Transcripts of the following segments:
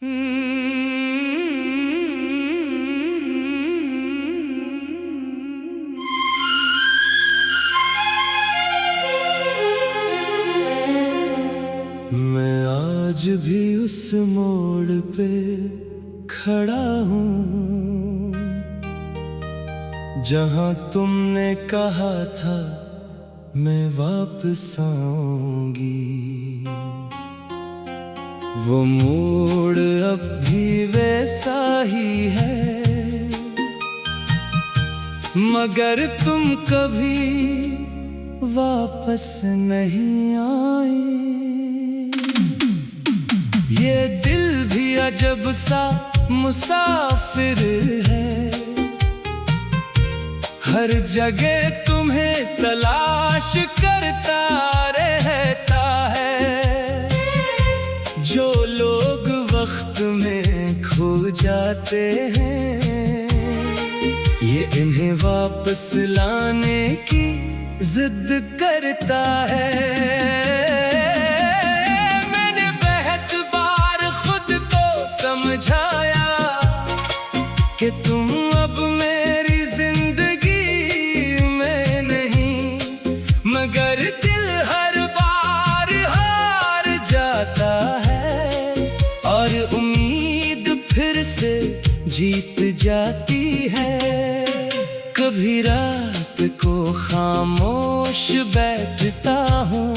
मैं आज भी उस मोड़ पे खड़ा हूँ जहाँ तुमने कहा था मैं वापस आऊंगी। वो मोड़ अब भी वैसा ही है, मगर तुम कभी वापस नहीं आए। ये दिल भी अजब सा मुसाफिर है, हर जगह तुम्हें तलाश करता रहता है। जो लोग वक्त में खो जाते हैं, ये इन्हें वापस लाने की जिद करता है। समझाया कि तुम अब मेरी जिंदगी में नहीं, मगर दिल हर बार हार जाता है और उम्मीद फिर से जीत जाती है। कभी रात को खामोश बैठता हूँ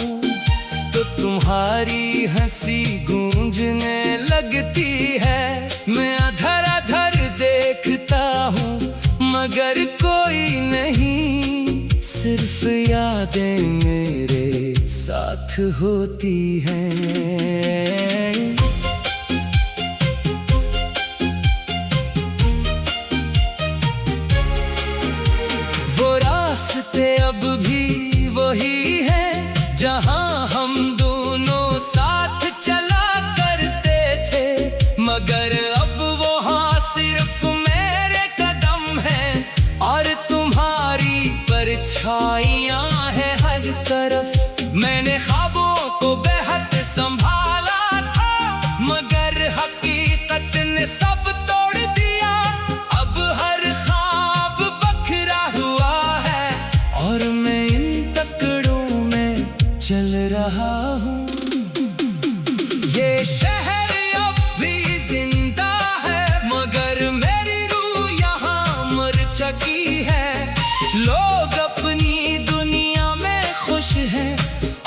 तो तुम्हारी हंसी गूंजने लगती है। मैं अधर अधर देखता हूँ मगर कोई नहीं, सिर्फ यादें मेरे साथ होती हैं। वो रास्ते अब भी वही हैं जहाँ हम दोनों साथ चला करते थे, मगर अब वहाँ सिर्फ मेरे कदम हैं और तुम्हारी परछाइयाँ हैं हर तरफ। मैंने ख्वाबों को बेहद संभाला था, मगर हकीकत ने सब तोड़ दिया। अब हर ख्वाब बखरा हुआ है और मैं इन तकड़ों में चल रहा हूँ। ये शहर अब भी जिंदा है, मगर मेरी रूह यहाँ मर चुकी है। लोग अपनी दुनिया में खुश हैं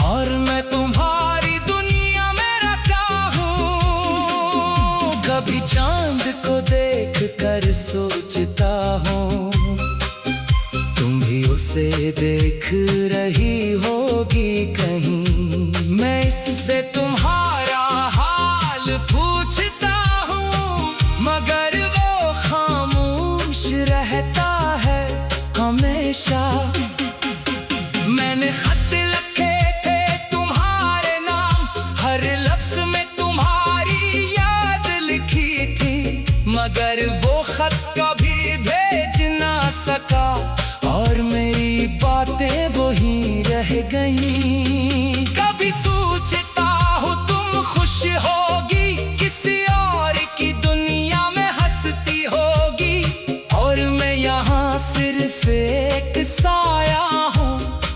और मैं तुम्हारी दुनिया में रहता हूँ। कभी चांद को देख कर सोचता हूँ तुम भी उसे देख रही होगी कहीं। मैं इससे तुम्हारा हाल पूछता हूँ मगर वो खामोश रहता है हमेशा। मैंने खत लिखे थे तुम्हारे नाम, हर लफ्ज में तुम्हारी याद लिखी थी, मगर वो खत कभी भेज ना सका और मेरी बातें वहीं रह गईं। कभी सोचता हूँ तुम खुश होगी, किसी और की दुनिया में हंसती होगी, और मैं यहाँ सिर्फ एक साया हूँ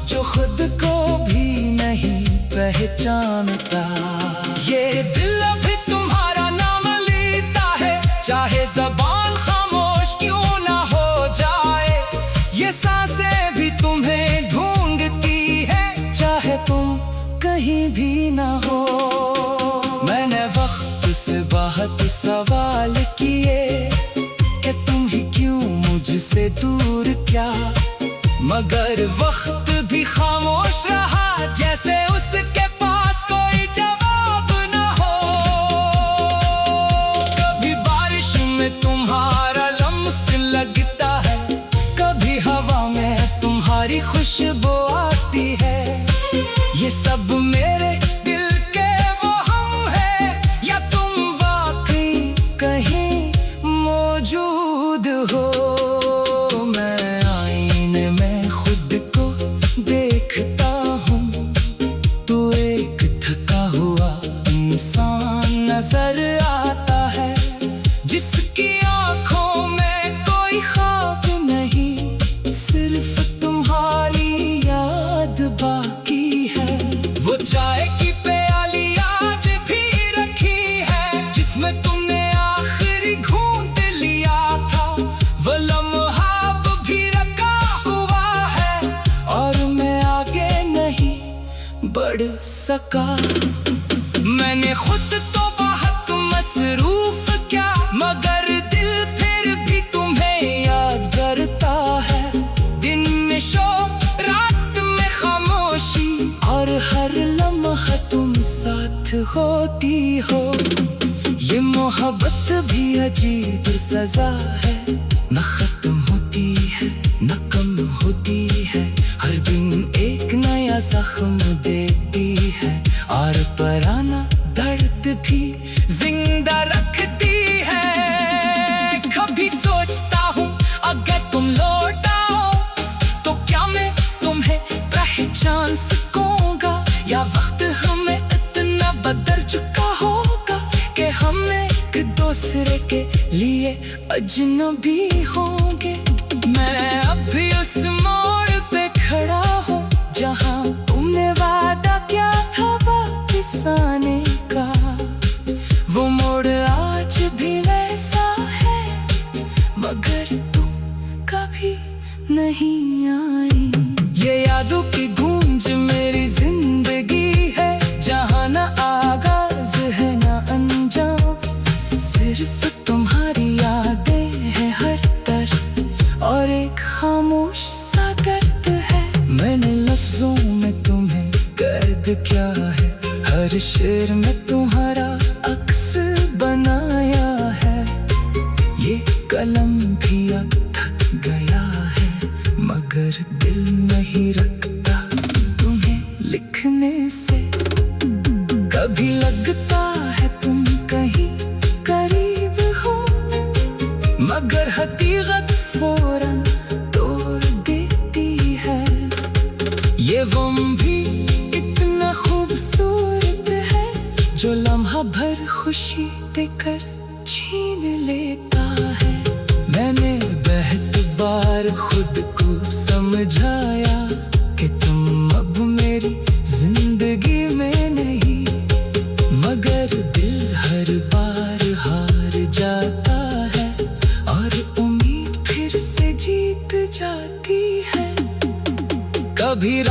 जो खुद को भी नहीं पहचानता। ये दिल अभी तुम्हारा नाम लेता है, चाहे ज़बान खामोश क्यों ना हो जाए। ये सांसें भी तुम्हें ढूंढती है, चाहे तुम कहीं भी ना हो। मैंने वक्त से बहुत सवाल किए कि तुम ही क्यों मुझसे दूर क्या, मगर वक्त भी खामोश रहा जैसे उसके पास कोई जवाब ना हो। कभी बारिश में तुम्हारा लम्स लगता है, कभी हवा में तुम्हारी खुशबू आती है। ये सब मेरे दिल के वो हम है, या तुम वाकई कहीं मौजूद हो। मैं आईने में खुद को देखता हूँ, तो एक थका हुआ इंसान नजर आता है। जिसमें तुमने आखिरी घूंट लिया था, वो लम्हा अब भी रखा हुआ है और मैं आगे नहीं बढ़ सका। मैंने खुद तो बहुत मसरूफ क्या, मगर दिल फिर भी तुम्हें याद करता है। दिन में शोर, रात में खामोशी, और हर लम्हा तुम साथ होती हो। ये मोहब्बत भी अजीब सजा है, न खत्म होती है न कम होती है। हर दिन एक नया जख्म देती है, और पुराना दर्द भी जिंदा रखती है। कभी सोचता हूँ अगर तुम लौट आओ तो क्या मैं तुम्हें पहचान सकूंगा, या वक्त हमें इतना बदल चुका होगा कि हम एक दूसरे के लिए अजनबी होंगे। मैं अभी उस मोड़ पे खड़ा हूँ जहाँ तुमने वादा किया था वापस आने का। वो मोड़ आज भी वैसा है, मगर तुम कभी नहीं आई। ये यादों की गूंज मेरी जिंदगी है, जहाँ न आगाज है न अंजाम। सिर्फ तुम्हारी यादें हैं हर तरफ, और एक खामोश सा दर्द है। मैंने लफ्जों में तुम्हें कैद किया है, हर शेर में तुम्हारा अक्स बनाया है। ये कलम भी अब थक गया है, मगर दिल नहीं रखता तुम्हें लिखने से। कभी लगता है तुम कहीं करीब हो, मगर हकीकत फौरन तोड़ देती है। ये गम भी इतना खूबसूरत है, जो लम्हा भर खुशी देकर छीन लेता है। मैंने बहुत बार खुद को समझाया कि तुम अब मेरी जिंदगी में नहीं, मगर दिल हर बार हार जाता है, और उम्मीद फिर से जीत जाती है। कभी